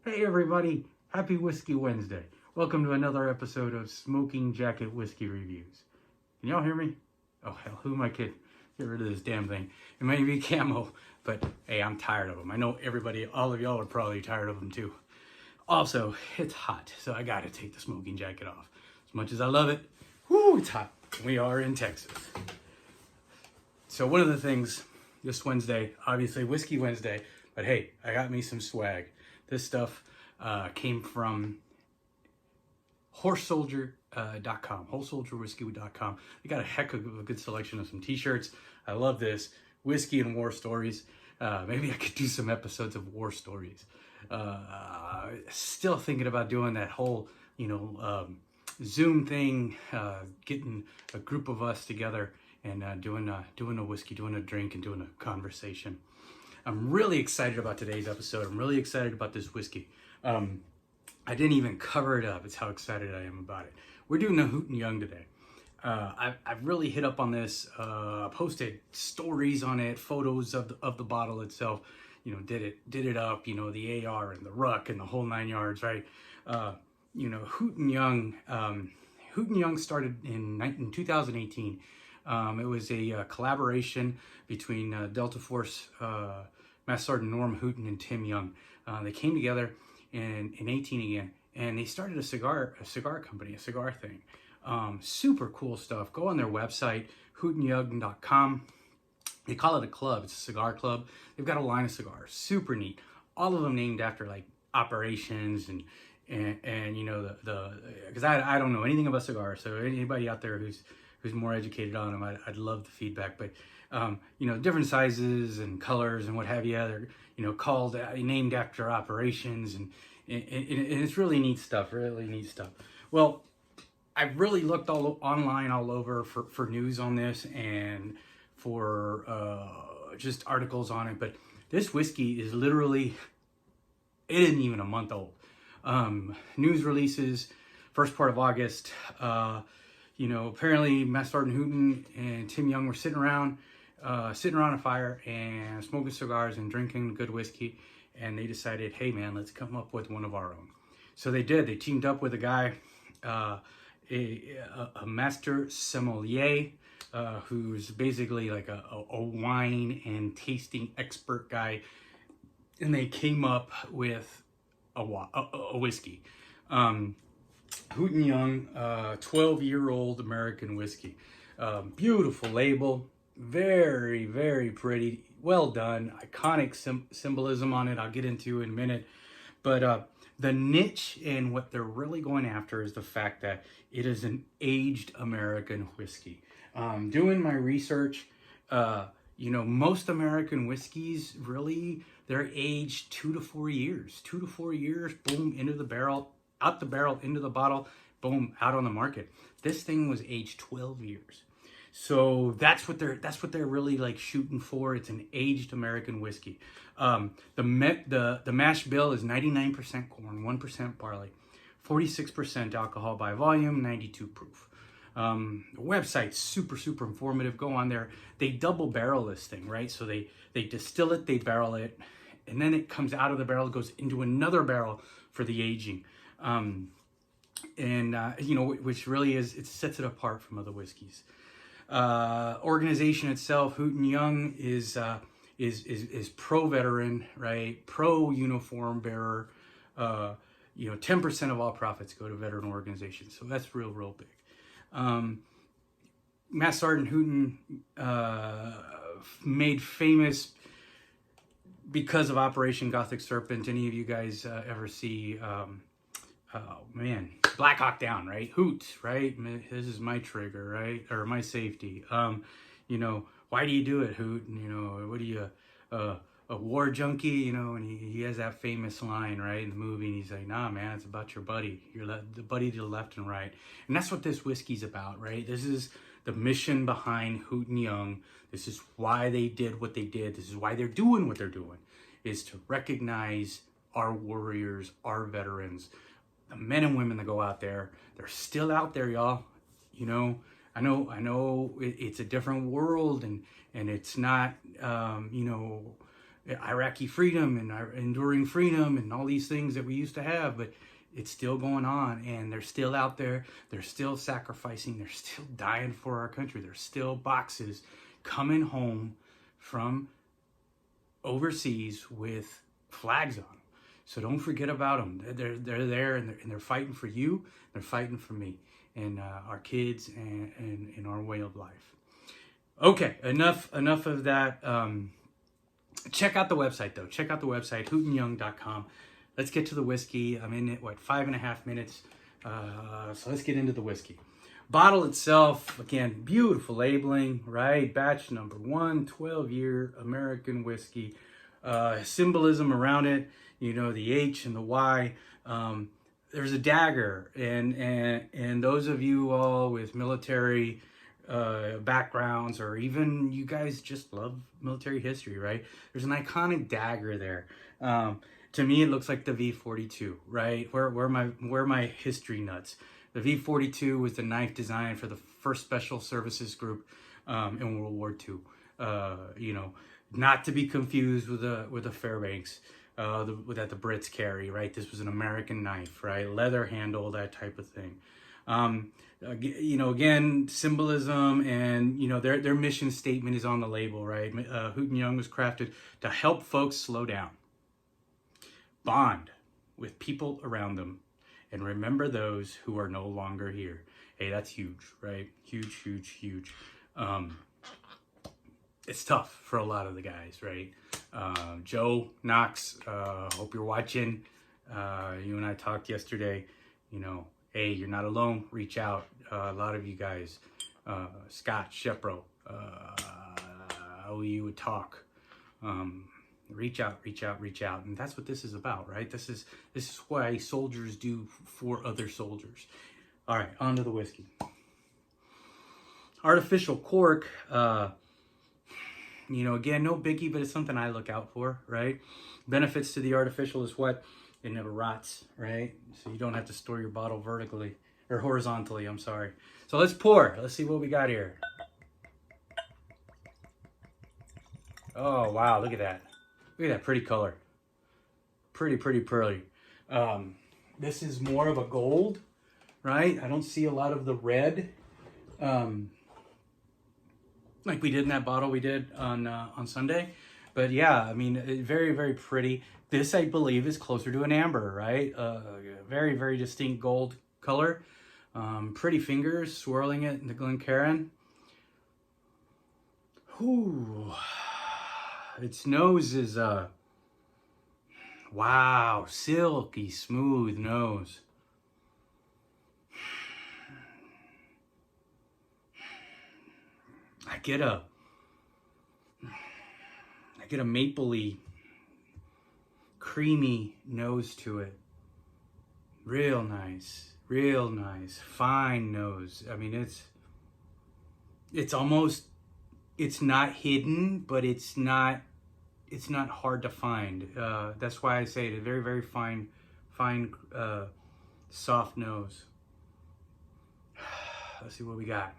Hey everybody, happy Whiskey Wednesday. Welcome to another episode of Smoking Jacket Whiskey Reviews. Can y'all hear me? Oh hell, who am I kidding? Get rid of this damn thing. It may be camo, but hey, I'm tired of them. I know all of y'all are probably tired of them too. Also, it's hot, so I gotta take the smoking jacket off. As much as I love it, whoo, it's hot. We are in Texas. So one of the things this Wednesday, obviously Whiskey Wednesday, but hey, I got me some swag. This stuff came from horsesoldier.com, horsesoldierwhiskey.com. They got a heck of a good selection of some t-shirts. I love this. Whiskey and war stories. Maybe I could do some episodes of war stories. Still thinking about doing that whole, Zoom thing, getting a group of us together and doing a whiskey, doing a drink, and doing a conversation. I'm really excited about today's episode. I'm really excited about this whiskey. I didn't even cover it up. It's how excited I am about it. We're doing a Hooten Young today. I've really hit up on this, posted stories on it, photos of the bottle itself. Did it up, the AR and the ruck and the whole 9 yards, right? Hooten Young, Hooten Young started in 2018. It was a collaboration between Delta Force Master Sergeant Norm Hooten and Tim Young. They came together in 18 again, and they started a cigar company, a cigar thing. Super cool stuff. Go on their website, hootenyoung.com. They call it a club. It's a cigar club. They've got a line of cigars. Super neat. All of them named after like operations and because I don't know anything about cigars. So anybody out there who's more educated on them, I'd love the feedback. But different sizes and colors and what have you. They're called named after operations and it's really neat stuff. Really neat stuff. Well, I've really looked online all over for news on this and for just articles on it. But this whiskey is literally, it isn't even a month old. News releases, first part of August. Apparently Master Sergeant Hooten and Tim Young were sitting around a fire and smoking cigars and drinking good whiskey. And they decided, hey man, let's come up with one of our own. So they did. They teamed up with a guy, a master sommelier, who's basically like a wine and tasting expert guy. And they came up with a whiskey. Hooten Young, 12-year-old American whiskey. Beautiful label, very, very pretty, well done, iconic symbolism on it I'll get into in a minute. But the niche and what they're really going after is the fact that it is an aged American whiskey. Doing my research, most American whiskeys, really, they're aged 2 to 4 years. 2 to 4 years, boom, into the barrel, out the barrel, into the bottle, boom, out on the market. This thing was aged 12 years. So that's what they're really like shooting for. It's an aged American whiskey. The mash bill is 99% corn, 1% barley, 46% alcohol by volume, 92 proof. The website's super, super informative. Go on there. They double barrel this thing, right? So they distill it, they barrel it, and then it comes out of the barrel, goes into another barrel for the aging. Which really it sets it apart from other whiskeys. Organization itself, Hooten Young is pro-veteran, right? Pro-uniform bearer. 10% of all profits go to veteran organizations. So that's real big. Master Sergeant Hooten made famous because of Operation Gothic Serpent. Any of you guys ever see, Black Hawk Down, right? Hoot, right? This is my trigger, right? Or my safety. Why do you do it, Hoot? What are you, a war junkie? And he has that famous line, right, in the movie, and he's like, nah, man, it's about your buddy. The buddy to the left and right. And that's what this whiskey's about, right? This is the mission behind Hooten Young. This is why they did what they did. This is why they're doing what they're doing, is to recognize our warriors, our veterans, the men and women that go out there. They're still out there, y'all. I know it's a different world and it's not, Iraqi freedom and enduring freedom and all these things that we used to have, but it's still going on, and they're still out there. They're still sacrificing. They're still dying for our country. There's still boxes coming home from overseas with flags on. So don't forget about them. They're there, and they're fighting for you. They're fighting for me and our kids and our way of life. Okay, enough of that. Check out the website, though. Check out the website, hootenyoung.com. Let's get to the whiskey. I'm in it, 5.5 minutes. So let's get into the whiskey. Bottle itself, again, beautiful labeling, right? Batch number 1, 12-year American whiskey. Symbolism around it, the H and the Y. There's a dagger, and those of you all with military backgrounds, or even you guys just love military history, right? There's an iconic dagger there. To me, it looks like the V42, right? Where my history nuts. The V42 was the knife designed for the 1st Special Services Group in World War II. Not to be confused with a Fairbanks that the Brits carry, right? This was an American knife, right? Leather handle, that type of thing. Again, symbolism, and their mission statement is on the label, right? Hooten Young was crafted to help folks slow down, bond with people around them, and remember those who are no longer here. Hey, that's huge, right? Huge. It's tough for a lot of the guys, right? Joe Knox, hope you're watching. You and I talked yesterday. Hey, you're not alone. Reach out. A lot of you guys, Scott Shepro, you would talk. Reach out, and that's what this is about, right? This is why soldiers do for other soldiers. All right, on to the whiskey. Artificial cork. Again, no biggie, but it's something I look out for, right? Benefits to the artificial is what? It never rots, right? So you don't have to store your bottle vertically or horizontally, I'm sorry. So let's pour. Let's see what we got here. Oh, wow, look at that. Look at that pretty color. Pretty pearly. This is more of a gold, right? I don't see a lot of the red. Like we did in that bottle we did on Sunday. But yeah, I mean, very, very pretty. This, I believe, is closer to an amber, right? Very, very distinct gold color. Pretty fingers swirling it in the Glencairn. Ooh. Its nose is, wow, silky smooth nose. I get a mapley, creamy nose to it. Real nice, fine nose. I mean, it's almost, it's not hidden, but it's not hard to find. That's why I say it, a very, very fine, soft nose. Let's see what we got.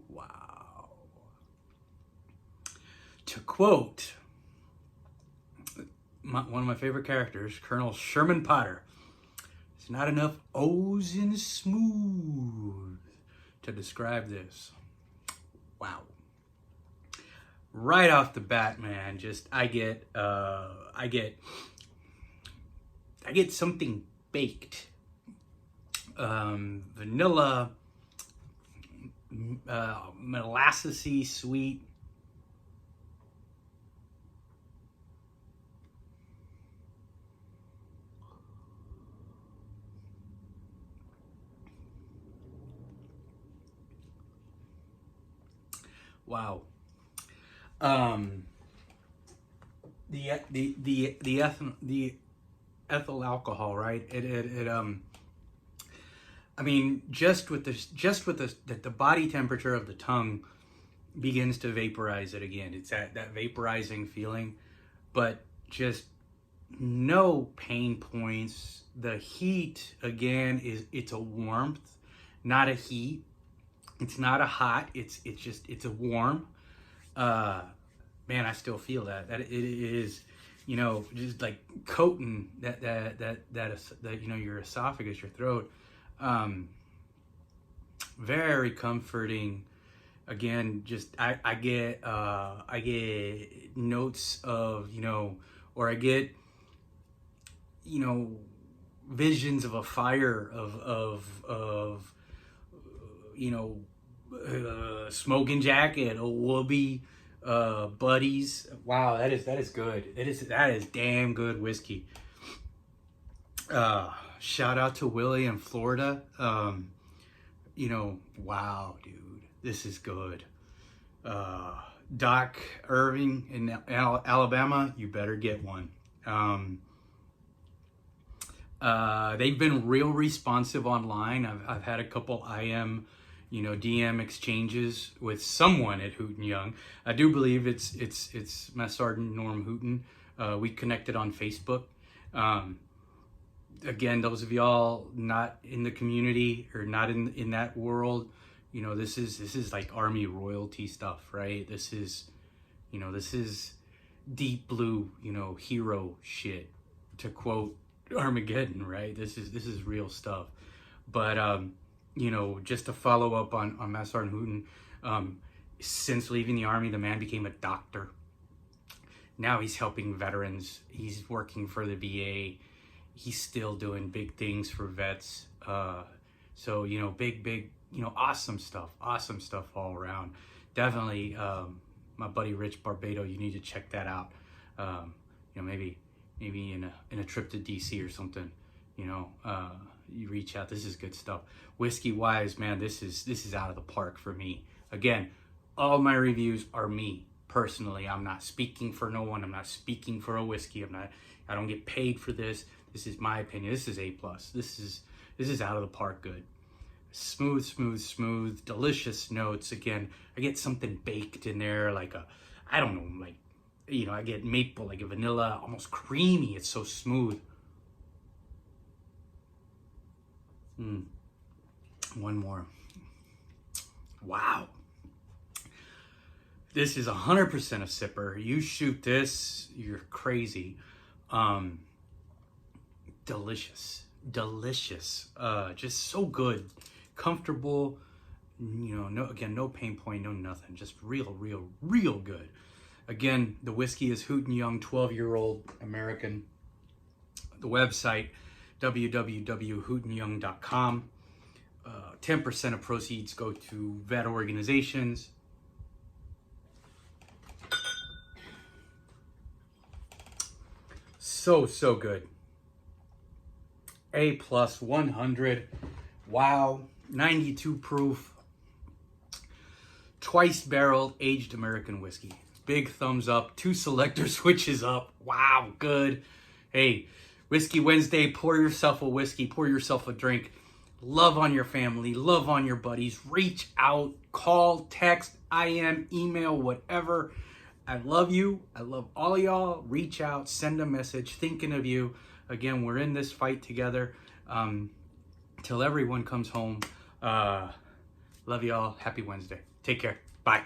Wow. To quote one of my favorite characters, Colonel Sherman Potter, it's not enough O's in smooth to describe this. Wow. Right off the bat, man, just I get something baked. Vanilla, molassesy sweet. Wow. The ethyl alcohol, right? I mean, just with the body temperature of the tongue begins to vaporize it again. It's that vaporizing feeling, but just no pain points. The heat again it's a warmth. not a heat. It's not a hot. It's a warm. Man, I still feel that it is, you know, just like coating that you know, your esophagus, your throat. Very comforting. Again, just I get notes of, you know, or I get, you know, visions of a fire of you know, smoking jacket, a whoopee, buddies. Wow, that is good. That is damn good whiskey. Shout out to Willie in Florida. You know, wow, dude, this is good. Doc Irving in Alabama, you better get one. They've been real responsive online. I've had a couple IM, you know, DM exchanges with someone at Hooten Young. I do believe it's Master Sergeant Norm Hooten. We connected on Facebook. Again, those of y'all not in the community or not in that world, you know, this is like Army royalty stuff, right? This is, you know, this is deep blue, you know, hero shit, to quote Armageddon, right? This is real stuff. But you know, just to follow up on Master Sergeant Hooten, since leaving the Army, the man became a doctor. Now he's helping veterans. He's working for the VA. He's still doing big things for vets. So, you know, big, you know, awesome stuff all around. Definitely, my buddy Rich Barbado, you need to check that out. You know, maybe in a trip to DC or something, you know, you reach out. This is good stuff. Whiskey wise, man, this is out of the park for me. Again, all my reviews are me personally. I'm not speaking for no one. I'm not speaking for a whiskey. I don't get paid for this. This is my opinion. This is A+. This is out of the park good. Smooth, delicious notes. Again, I get something baked in there, like I don't know, like, you know, I get maple, like a vanilla, almost creamy. It's so smooth. One more. Wow. This is 100% a sipper. You shoot this, you're crazy. Delicious. Just so good. Comfortable. You know, no pain point, no nothing. Just real good. Again, the whiskey is Hooten Young, 12-year-old American. The website, www.hootenyoung.com. 10% of proceeds go to vet organizations. So good. A+, 100. Wow. 92 proof. Twice barreled aged American whiskey. Big thumbs up. 2 selector switches up. Wow, good. Hey, Whiskey Wednesday, pour yourself a whiskey, pour yourself a drink. Love on your family, love on your buddies. Reach out, call, text, IM, email, whatever. I love you. I love all of y'all. Reach out, send a message, thinking of you. Again, we're in this fight together till everyone comes home. Love y'all. Happy Wednesday. Take care. Bye.